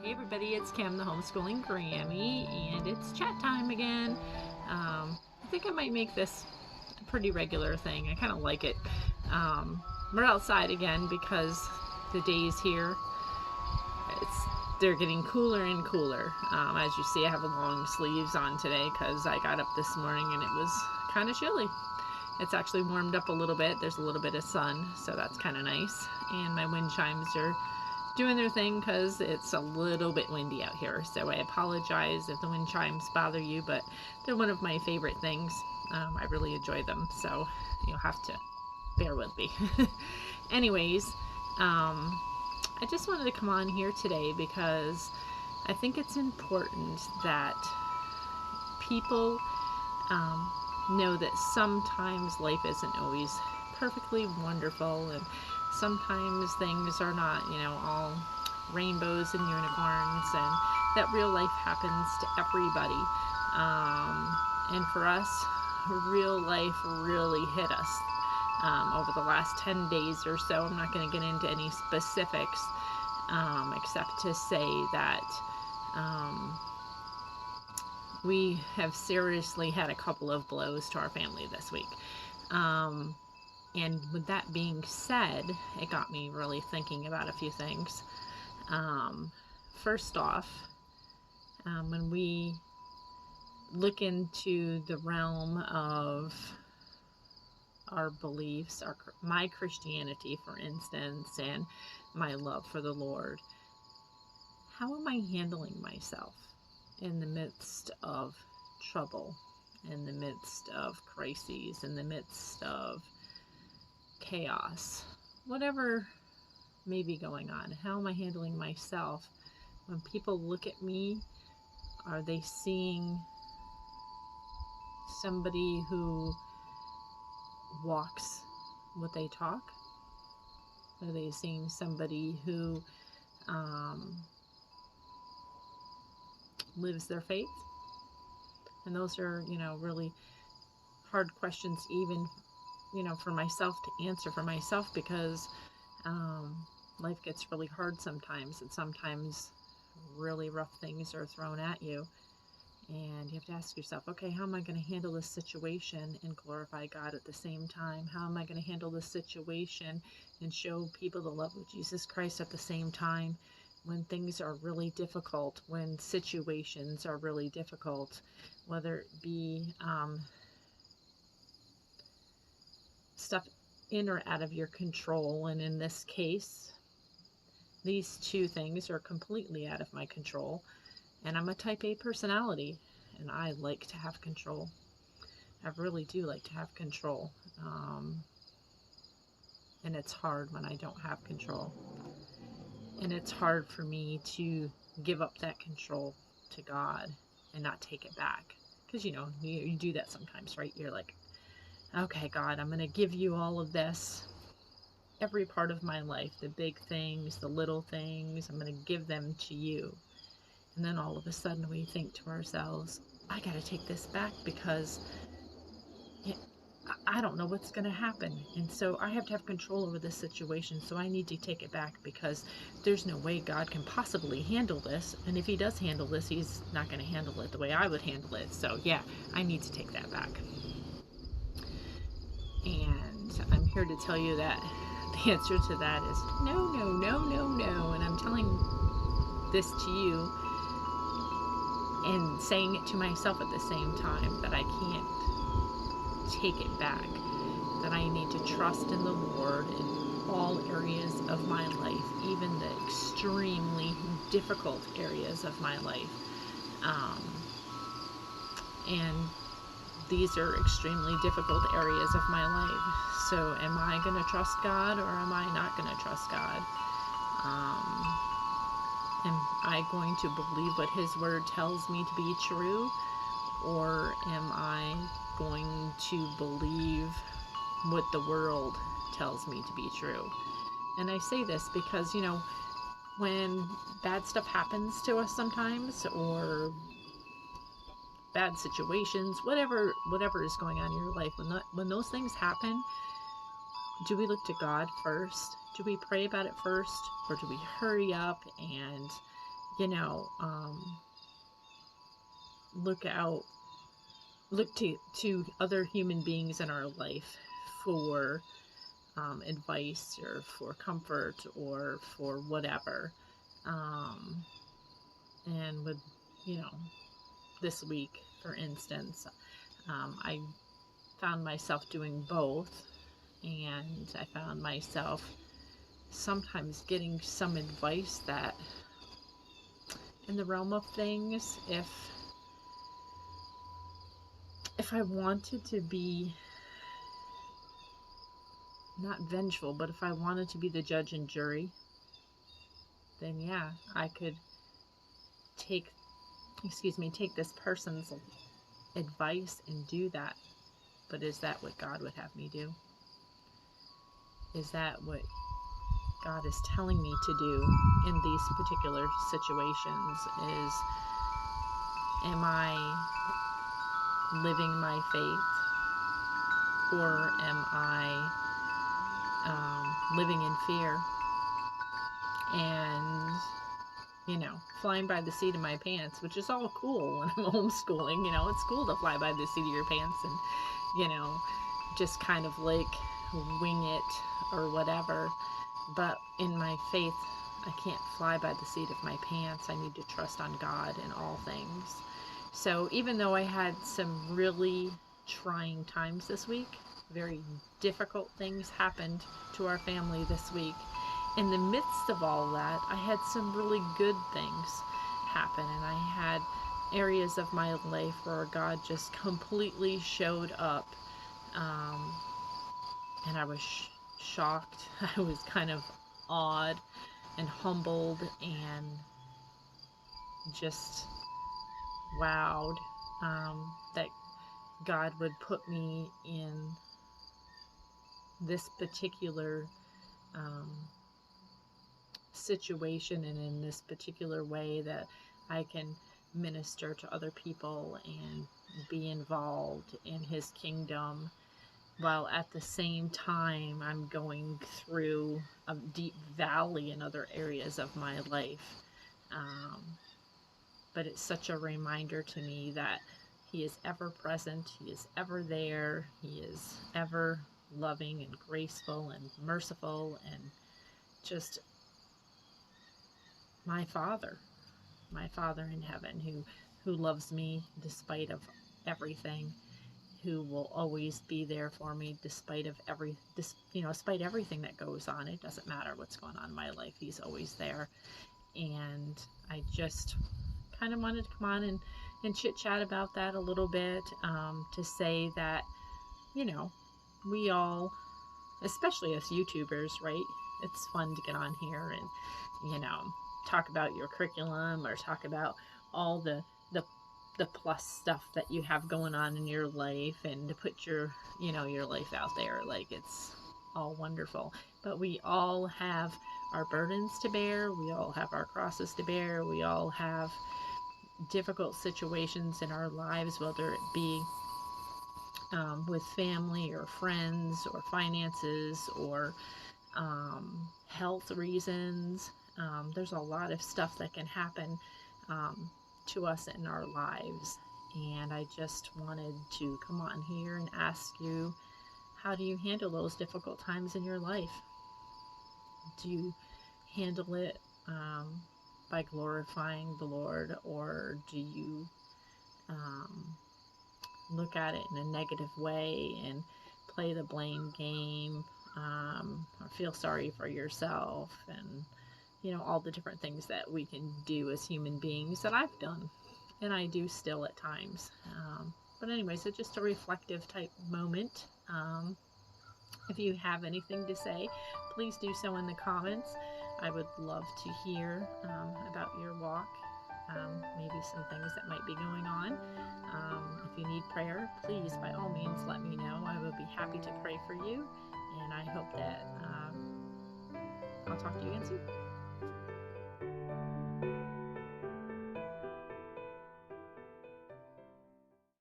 Hey everybody, it's Kim, the homeschooling Grammy, and it's chat time again. I think I might make this a pretty regular thing. I kind of like it. We're outside again because the days here, they're getting cooler and cooler. As you see, I have long sleeves on today because I got up this morning and it was kind of chilly. It's actually warmed up a little bit. There's a little bit of sun, so that's kind of nice. And my wind chimes are doing their thing because it's a little bit windy out here. So I apologize if the wind chimes bother you, but they're one of my favorite things. I really enjoy them, so you'll have to bear with me. Anyways, I just wanted to come on here today because I think it's important that people know that sometimes life isn't always perfectly wonderful, and sometimes things are not, all rainbows and unicorns, and that real life happens to everybody. And for us, real life really hit us over the last 10 days or so. I'm not going to get into any specifics, except to say that we have seriously had a couple of blows to our family this week. And with that being said, it got me really thinking about a few things. First off, when we look into the realm of our beliefs, my Christianity, for instance, and my love for the Lord, how am I handling myself in the midst of trouble, in the midst of crises, in the midst of chaos, whatever may be going on? How am I handling myself? When people look at me, are they seeing somebody who walks what they talk? Are they seeing somebody who lives their faith? And those are, really hard questions, even, for myself to answer for myself, because life gets really hard sometimes, and sometimes really rough things are thrown at you, and you have to ask yourself, okay, how am I going to handle this situation and glorify God at the same time? How am I going to handle this situation and show people the love of Jesus Christ at the same time when things are really difficult, when situations are really difficult, whether it be stuff in or out of your control? And in this case, these two things are completely out of my control, and I'm a type A personality, and I like to have control. I really do like to have control, and it's hard when I don't have control, and it's hard for me to give up that control to God and not take it back, because you do that sometimes, right? You're like, okay, God, I'm going to give you all of this, every part of my life, the big things, the little things, I'm going to give them to you. And then all of a sudden we think to ourselves, I got to take this back because I don't know what's going to happen. And so I have to have control over this situation. So I need to take it back because there's no way God can possibly handle this. And if he does handle this, he's not going to handle it the way I would handle it. So yeah, I need to take that back. And I'm here to tell you that the answer to that is no, no, no, no, no. And I'm telling this to you and saying it to myself at the same time, that I can't take it back, that I need to trust in the Lord in all areas of my life, even the extremely difficult areas of my life. And these are extremely difficult areas of my life. So am I going to trust God, or am I not going to trust God? Am I going to believe what his word tells me to be true, or am I going to believe what the world tells me to be true? And I say this because, when bad stuff happens to us sometimes, or bad situations, whatever is going on in your life, when those things happen, do we look to God first? Do we pray about it first? Or do we hurry up and you know, look to other human beings in our life for advice or for comfort or for whatever. And with, this week, for instance, I found myself doing both, and I found myself sometimes getting some advice that, in the realm of things, if I wanted to be not vengeful, but if I wanted to be the judge and jury, then yeah, I could take this person's advice and do that. But is that what God would have me do? Is that what God is telling me to do in these particular situations? Am I living my faith, or am I living in fear and flying by the seat of my pants, which is all cool when I'm homeschooling. It's cool to fly by the seat of your pants and just kind of like wing it or whatever. But in my faith, I can't fly by the seat of my pants. I need to trust on God in all things. So even though I had some really trying times this week, very difficult things happened to our family this week, in the midst of all that, I had some really good things happen, and I had areas of my life where God just completely showed up, and I was shocked. I was kind of awed and humbled and just wowed that God would put me in this particular situation and in this particular way that I can minister to other people and be involved in His kingdom, while at the same time I'm going through a deep valley in other areas of my life. But it's such a reminder to me that He is ever present, He is ever there, He is ever loving and graceful and merciful, and just my Father in heaven, who loves me despite of everything, who will always be there for me despite everything that goes on. It doesn't matter what's going on in my life, He's always there. And I just kind of wanted to come on and chit chat about that a little bit, to say that, we all, especially us YouTubers, right? It's fun to get on here and, talk about your curriculum or talk about all the plus stuff that you have going on in your life, and to put your life out there like it's all wonderful. But we all have our burdens to bear, we all have our crosses to bear, we all have difficult situations in our lives, whether it be with family or friends or finances or health reasons. There's a lot of stuff that can happen to us in our lives. And I just wanted to come on here and ask you, how do you handle those difficult times in your life? Do you handle it by glorifying the Lord, or do you look at it in a negative way and play the blame game, or feel sorry for yourself, and all the different things that we can do as human beings, that I've done and I do still at times. But anyways, it's just a reflective type moment. If you have anything to say, please do so in the comments. I would love to hear about your walk, maybe some things that might be going on. If you need prayer, please, by all means, let me know. I will be happy to pray for you, and I hope that I'll talk to you again soon.